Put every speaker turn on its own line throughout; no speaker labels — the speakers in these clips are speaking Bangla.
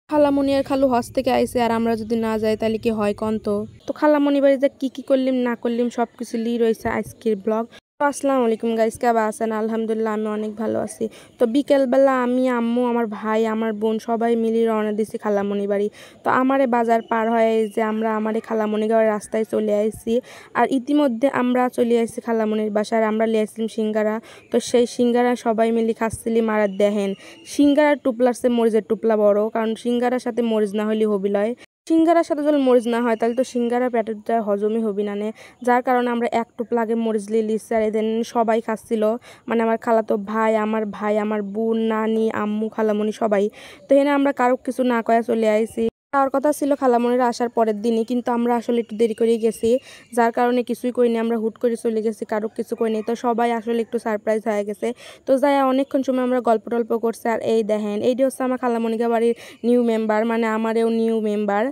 খালামণি আর খালু হজ থেকে আইছে আর আমরা যদি না যাই তাহলে কি হয় কোন তো খালামণি বাড়িতে কি করলিম না করলিম সবকিছু লি রয়েছে আজকের ব্লগ। তো আসসালামু আলাইকুম গাইস, কেমন আছেন? আলহামদুলিল্লাহ আমি অনেক ভালো আছি। তো বিকেলবেলা আমি আম্মু আমার ভাই আমার বোন সবাই মিলে রওনা দিছি খালামণি বাড়ি। তো আমারে বাজার পার হয়ে যে আমরা আমারে খালামণি গাঁয়ের রাস্তায় চলে আইছি। আর ইতিমধ্যে আমরা চলে আইছি খালামণির বাসায়। আমরা লিয়ে আসলাম সিঙ্গারা। তো সেই সিঙ্গারা সবাই মিলে খাচ্ছিলি মারার দেখেন সিঙ্গারার টুপলার সে মরিচের টুপলা বড়, কারণ সিঙ্গারার সাথে মরিচ না হলে হবি লয়। সিঙ্গারার সাথে যদি মরিচ না হয় তাহলে তো সিঙ্গারা পেটেরটা হজমই হবি না নে। যার কারণে আমরা এক টুপলা আগে মরিচ লিয়ে লিচ্ছি আর এদিন সবাই খাচ্ছিল, মানে আমার খালাতো ভাই আমার বোন নানি আম্মু খালামণি সবাই। তো এখানে আমরা কারো কিছু না কয়ে চলে আইছি। যাওয়ার কথা ছিল খালামণিরা আসার পরের দিনই, কিন্তু আমরা আসলে একটু দেরি করেই গেছি। যার কারণে কিছুই করিনি, আমরা হুট করে চলে গেছি, কারো কিছু করিনি। তো সবাই আসলে একটু সারপ্রাইজ হয়ে গেছে। তো যাই অনেকক্ষণ সময় আমরা গল্প টল্প করছি। আর এই দেখেন এইটি হচ্ছে আমার খালামণিকা বাড়ির নিউ মেম্বার, মানে আমারও নিউ মেম্বার।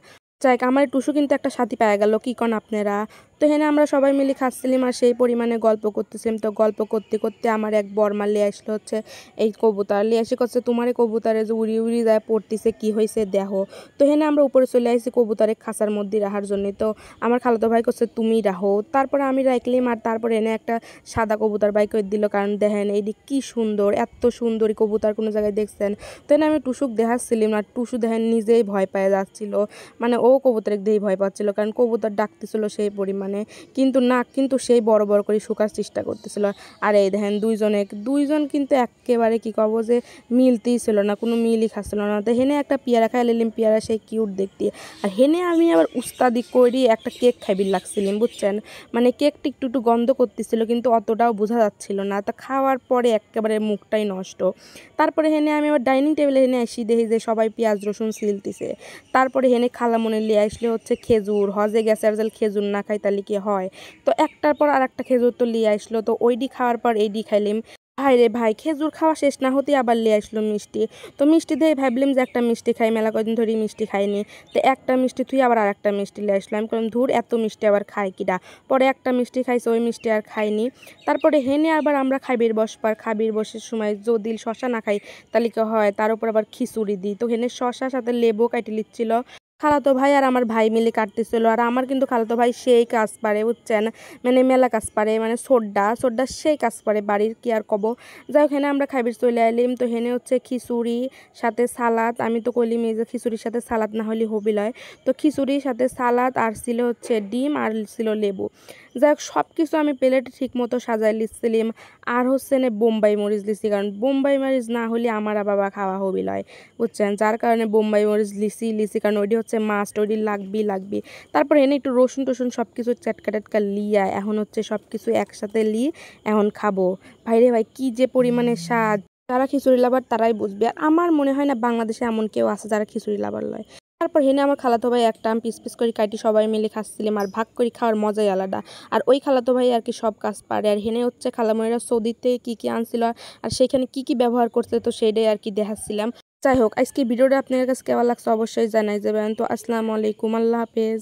যাই আমার টুসু কিন্তু একটা সাথী পাওয়া গেল, কি কন আপনারা? তো এখানে আমরা সবাই মিলে খাচ্ছিলাম আর সেই পরিমাণে গল্প করতেছিলাম। তো গল্প করতে করতে আমার এক বরমা লিয়ে আসলো হচ্ছে এই কবুতর লিয়ে এসে করছে তোমার কবুতরে যে উড়ি উড়ি যায় পড়তেছে কি হয়েছে দেখো। তো এখানে আমরা উপরে চলে আসছি কবুতরের খাঁচার মধ্যে রাখার জন্য। তো আমার খালাতো ভাই করছে তুমি রাখো, তারপরে আমি রাখলাম। আর তারপরে এনে একটা সাদা কবুতর বাই করে দিল, কারণ দেখেন এইটি কি সুন্দর, এত সুন্দরী কবুতর কোনো জায়গায় দেখছেন? তো এনে আমি টুসুক দেখাচ্ছিলাম আর টুসু দেখেন নিজেই ভয় পেয়ে যাচ্ছিল, মানে ও কবুতরের দিয়েই ভয় পাচ্ছিল, কারণ কবুতর ডাকতেছিল সেই পরিমাণে। কিন্তু সেই বড় বড় করে শুকার চেষ্টা করতেছিল। আর এই দেখেন দুইজন কিন্তু একেবারে কি কব যে মিলতেই ছিল না, কোনো মিলই খাচ্ছিল না। তো হেনে একটা পেয়ারা খাই নিলাম, পেয়ারা সেই কিউট দেখতে। আর হেনে আমি আবার উস্তাদি করি একটা কেক খাইবির লাগছিলাম, বুঝছেন? মানে কেকটা একটু একটু গন্ধ করতেছিল, কিন্তু অতটাও বোঝা যাচ্ছিল না। তা খাওয়ার পরে একেবারে মুখটাই নষ্ট। তারপরে হেনে আমি আবার ডাইনিং টেবিলে হেনে আসি, দেখি যে সবাই পেঁয়াজ রসুন ছিলতেছে। তারপরে হেনে খালামণি লিয়ে আসলে হচ্ছে খেজুর, হজে গেছে আর যাল খেজুর না খাই তাহলে কি হয়? তো একটার পর আর একটা খেজুর তো লিয়ে আসলো, তো ওইডি খাওয়ার পর এইডি খাইলাম। ভাই রে ভাই, খেজুর খাওয়া শেষ না হতেই আবার লিয়ে আসলো মিষ্টি। তো মিষ্টি দিয়ে ভাবলাম যে একটা মিষ্টি খাই, মেলা কদিন ধরেই মিষ্টি খাইনি। তো একটা মিষ্টি তুই আবার আর একটা মিষ্টি লিয়ে আসলাম, কারণ ধুর এত মিষ্টি আবার খাই কিনা। পরে একটা মিষ্টি খাইছে, ওই মিষ্টি আর খাইনি। তারপরে হেনে আবার আমরা খাবির বসের সময় যদি শশা না খাই তাহলে কি হয়, তার উপর আবার খিচুড়ি দিই। তো হেনে শশার সাথে লেবু কাটি লিচ্ছিল খালাতো ভাই আর আমার ভাই মিলে কাটতেছিল। আর আমার কিন্তু খালাতো ভাই সেই কাজ পারে, বুঝছেন? মানে মেলা কাজ পারে, মানে সোড্ডা সেই কাজ পারে বাড়ির, কি আর কব। যাই হোক, হেনে আমরা খাইবির চলে আইলিম। তো হেনে হচ্ছে খিচুড়ি সাথে সালাদ, আমি তো কইলিম এই যে খিচুড়ির সাথে সালাদ না হলে হবি লয়। তো খিচুড়ির সাথে সালাদ আর ছিল হচ্ছে ডিম আর ছিল লেবু। যাই হোক, সব কিছু আমি প্লেটে ঠিক মতো সাজাই লিচ্ছিলাম। আর হচ্ছে না বোম্বাই মরিচ লিচ্ছি, কারণ বোম্বাই মরিচ না হলে আমার বাবা খাওয়া হবি লয়, বুঝছেন? যার কারণে বোম্বাই মরিচ লিচি, কারণ ওইটি হচ্ছে মাস্ট, ওইটি লাগবি। তারপর এনে একটু রসুন টসুন সব কিছু টাটকা লিয়া এখন হচ্ছে সব কিছু একসাথে এখন খাবো। ভাইরে ভাই, কি যে পরিমাণে স্বাদ! যারা খিচুড়ি লাভার তারাই বুঝবে। আর আমার মনে হয় না বাংলাদেশে এমন কেউ আছে যারা খিচুড়ি লাভার লয়। তারপর হেনে আমার খালাতো ভাই একটা পিস করে কাটি সবাই মিলে খাচ্ছিলাম, আর ভাগ করে খাওয়ার মজাই আলাদা। আর ওই খালাতো ভাই আর কি সব কাজ পারে। আর হেনে হচ্ছে খালামণিরা সৌদিতে কি আনছিল আর সেখানে কি ব্যবহার করছে, তো সেইটাই আর কি দেখাচ্ছিলাম। যাই হোক, আজকে ভিডিওটা আপনার কাছে কেমন লাগছে অবশ্যই জানাই যাবেন। তো আসসালামু আলাইকুম, আল্লাহ হাফেজ।